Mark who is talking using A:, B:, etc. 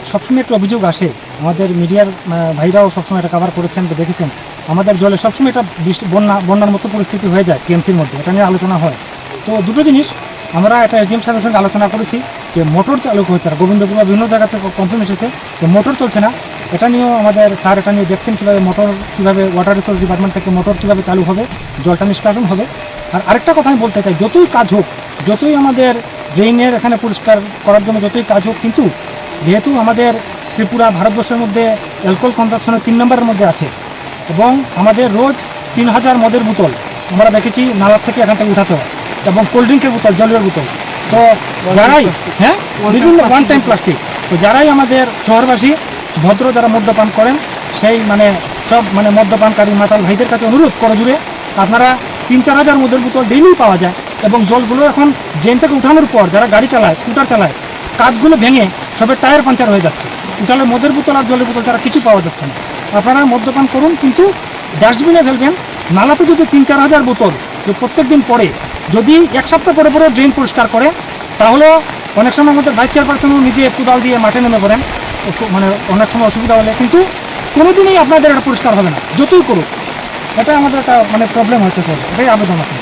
A: সবসময় একটা অভিযোগ আসে, আমাদের মিডিয়ার ভাইরাও সবসময় এটা কভার করেছেন বা দেখেছেন, আমাদের জলে সবসময় এটা বন্যার মতো পরিস্থিতি হয়ে যায় টিএমসির মধ্যে, এটা নিয়ে আলোচনা হয়। তো দুটো জিনিস আমরা এটা এসডিএম সাহেবের সঙ্গে আলোচনা করেছি যে মোটর চালু হচ্ছে না, গোবিন্দপুর বা বিভিন্ন জায়গাতে কমপ্লেন এসেছে যে মোটর চলছে না। এটা নিয়েও আমাদের স্যার এটা নিয়ে দেখছেন কীভাবে মোটর, কীভাবে ওয়াটার রিসোর্স ডিপার্টমেন্ট থেকে মোটর কীভাবে চালু হবে, জলটা নিষ্কাশন হবে। আর আরেকটা কথা আমি বলতে চাই, যতই কাজ হোক, যতই আমাদের ড্রেনের এখানে পরিষ্কার করার জন্য যতই কাজ হোক, কিন্তু যেহেতু আমাদের ত্রিপুরা ভারতবর্ষের মধ্যে অ্যালকোহল কনজাম্পশনের 3 নম্বরের মধ্যে আছে এবং আমাদের রোজ 3000 মদের বোতল আমরা দেখেছি নালার থেকে এখান থেকে উঠাতে হয়, এবং কোল্ড ড্রিঙ্কের বোতল, জলের বোতল। তো যারাই বিভিন্ন ওয়ান টাইম প্লাস্টিক, তো যারাই আমাদের শহরবাসী ভদ্র যারা মদ্যপান করেন, সেই সব মদ্যপানকারী মাতাল ভাইদের কাছে অনুরোধ করে জুড়ে, আপনারা 3-4 হাজার মদের বোতল ডেইলি পাওয়া যায়, এবং জলগুলো এখন ড্রেন থেকে উঠানোর পর যারা গাড়ি চালায়, স্কুটার চালায়, কাজগুলো ভেঙে সবের টায়ার পাঞ্চার হয়ে যাচ্ছে, উঠালে মদের বোতল আর জলের বোতল তারা কিছু পাওয়া যাচ্ছে না। আপনারা মদ্যপান করুন, কিন্তু ডাস্টবিনে ফেলবেন। নালাতে যদি 3-4 হাজার বোতল প্রত্যেক দিন পরে, যদি 1 সপ্তাহ পরে পরে ড্রেন পরিষ্কার করে, তাহলে অনেক সময় আমাদের ভাইস চেয়ারপারসনও নিজে কোদাল দিয়ে মাঠে নেমে পড়েন, অনেক সময় অসুবিধা হলে, কিন্তু কোনোদিনই আপনাদের এটা পরিষ্কার হবে না যতই করুক। এটা আমাদের একটা প্রবলেম হচ্ছে স্যার, এটাই আবেদন আছে।